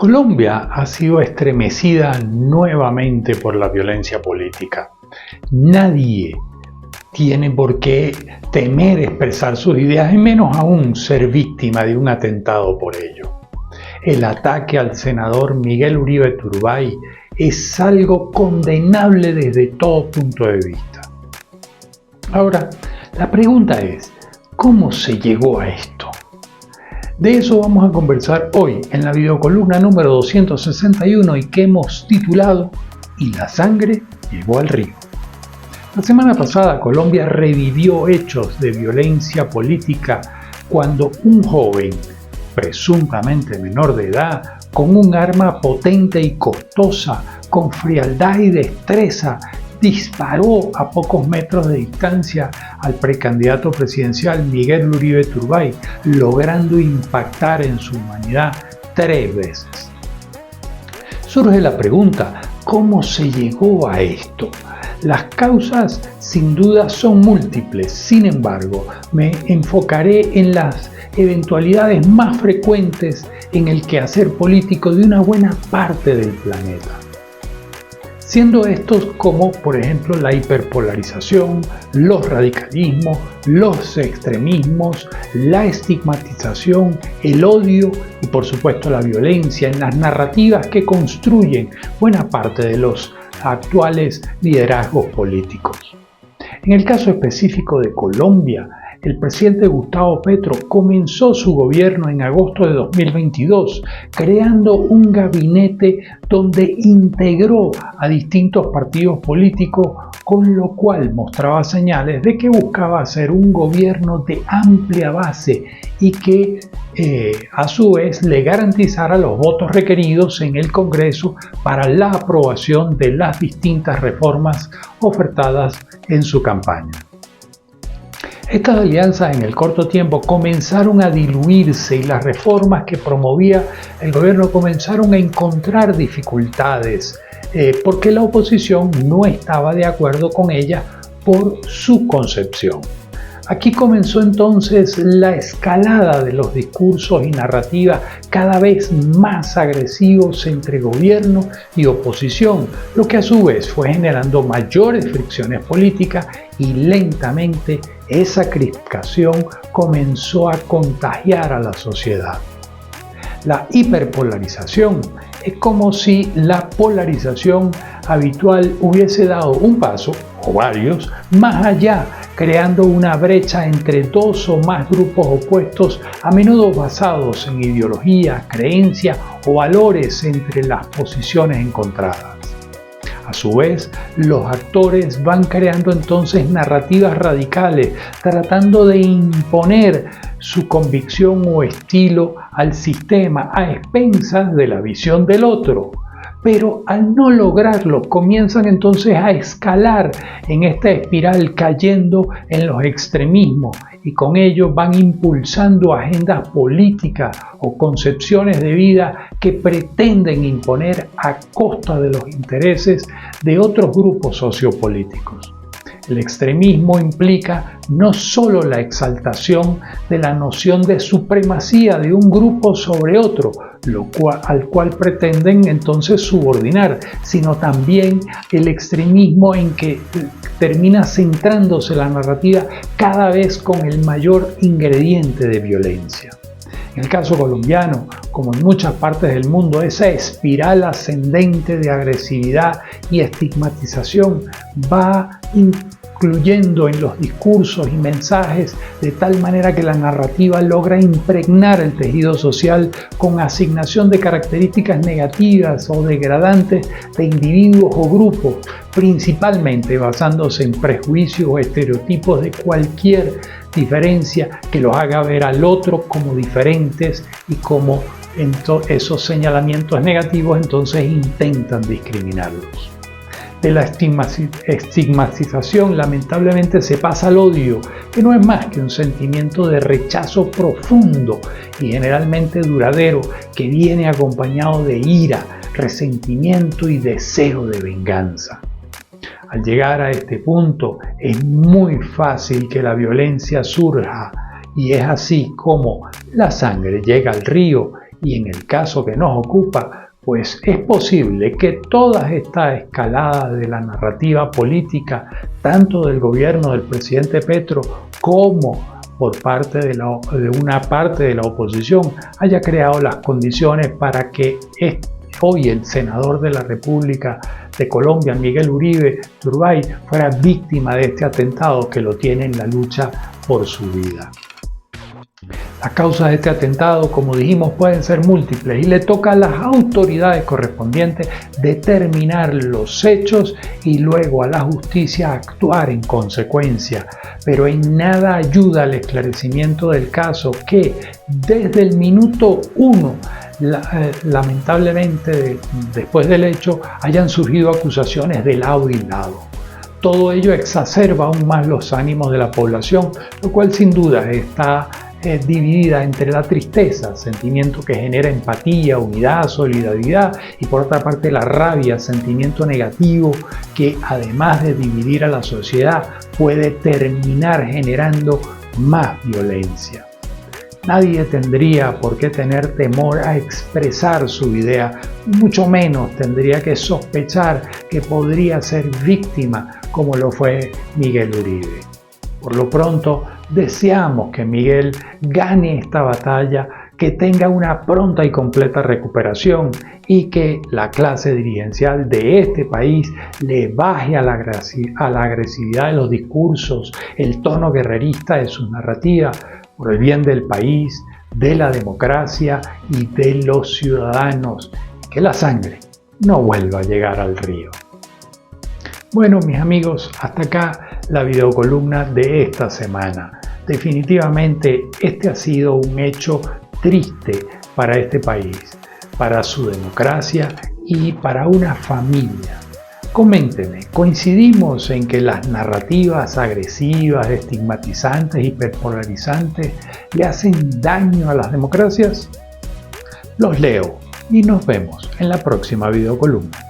Colombia ha sido estremecida nuevamente por la violencia política. Nadie tiene por qué temer expresar sus ideas y menos aún ser víctima de un atentado por ello. El ataque al senador Miguel Uribe Turbay es algo condenable desde todo punto de vista. Ahora, la pregunta es, ¿cómo se llegó a esto? De eso vamos a conversar hoy en la videocolumna número 261 y que hemos titulado "Y la sangre llegó al río". La semana pasada Colombia revivió hechos de violencia política cuando un joven, presuntamente menor de edad, con un arma potente y costosa, con frialdad y destreza, disparó a pocos metros de distancia al precandidato presidencial Miguel Uribe Turbay, logrando impactar en su humanidad 3 veces. Surge la pregunta, ¿cómo se llegó a esto? Las causas sin duda son múltiples, sin embargo, me enfocaré en las eventualidades más frecuentes en el quehacer político de una buena parte del planeta. Siendo estos como, por ejemplo, la hiperpolarización, los radicalismos, los extremismos, la estigmatización, el odio y, por supuesto, la violencia en las narrativas que construyen buena parte de los actuales liderazgos políticos. En el caso específico de Colombia, el presidente Gustavo Petro comenzó su gobierno en agosto de 2022, creando un gabinete donde integró a distintos partidos políticos, con lo cual mostraba señales de que buscaba hacer un gobierno de amplia base y que a su vez le garantizara los votos requeridos en el Congreso para la aprobación de las distintas reformas ofertadas en su campaña. Estas alianzas en el corto tiempo comenzaron a diluirse y las reformas que promovía el gobierno comenzaron a encontrar dificultades porque la oposición no estaba de acuerdo con ellas por su concepción. Aquí comenzó entonces la escalada de los discursos y narrativas cada vez más agresivos entre gobierno y oposición, lo que a su vez fue generando mayores fricciones políticas y lentamente esa crispación comenzó a contagiar a la sociedad. La hiperpolarización es como si la polarización habitual hubiese dado un paso, o varios, más allá, creando una brecha entre 2 o más grupos opuestos, a menudo basados en ideologías, creencias o valores entre las posiciones encontradas. A su vez, los actores van creando entonces narrativas radicales, tratando de imponer su convicción o estilo al sistema a expensas de la visión del otro. Pero al no lograrlo, comienzan entonces a escalar en esta espiral, cayendo en los extremismos, y con ello van impulsando agendas políticas o concepciones de vida que pretenden imponer a costa de los intereses de otros grupos sociopolíticos. El extremismo implica no solo la exaltación de la noción de supremacía de un grupo sobre otro, al cual pretenden entonces subordinar, sino también el extremismo en que termina centrándose la narrativa cada vez con el mayor ingrediente de violencia. En el caso colombiano, como en muchas partes del mundo, esa espiral ascendente de agresividad y estigmatización va incluyendo en los discursos y mensajes de tal manera que la narrativa logra impregnar el tejido social con asignación de características negativas o degradantes de individuos o grupos, principalmente basándose en prejuicios o estereotipos de cualquier diferencia que los haga ver al otro como diferentes y como esos señalamientos negativos entonces intentan discriminarlos. De la estigmatización lamentablemente se pasa al odio, que no es más que un sentimiento de rechazo profundo y generalmente duradero que viene acompañado de ira, resentimiento y deseo de venganza. Al llegar a este punto es muy fácil que la violencia surja y es así como la sangre llega al río Y en el caso que nos ocupa, pues es posible que toda esta escalada de la narrativa política, tanto del gobierno del presidente Petro como por parte de una parte de la oposición, haya creado las condiciones para que hoy el senador de la República de Colombia, Miguel Uribe Turbay, fuera víctima de este atentado que lo tiene en la lucha por su vida. Las causas de este atentado, como dijimos, pueden ser múltiples y le toca a las autoridades correspondientes determinar los hechos y luego a la justicia actuar en consecuencia. Pero en nada ayuda al esclarecimiento del caso que desde el minuto 1, lamentablemente después del hecho, hayan surgido acusaciones de lado y lado. Todo ello exacerba aún más los ánimos de la población, lo cual sin duda está dividida entre la tristeza, sentimiento que genera empatía, unidad, solidaridad, y por otra parte la rabia, sentimiento negativo que además de dividir a la sociedad puede terminar generando más violencia. Nadie tendría por qué tener temor a expresar su idea, mucho menos tendría que sospechar que podría ser víctima como lo fue Miguel Uribe. Por lo pronto, deseamos que Miguel gane esta batalla, que tenga una pronta y completa recuperación y que la clase dirigencial de este país le baje a la agresividad de los discursos, el tono guerrerista de sus narrativas, por el bien del país, de la democracia y de los ciudadanos. Que la sangre no vuelva a llegar al río. Bueno, mis amigos, hasta acá la videocolumna de esta semana. Definitivamente este ha sido un hecho triste para este país, para su democracia y para una familia. Coméntenme, ¿coincidimos en que las narrativas agresivas, estigmatizantes, hiperpolarizantes le hacen daño a las democracias? Los leo y nos vemos en la próxima videocolumna.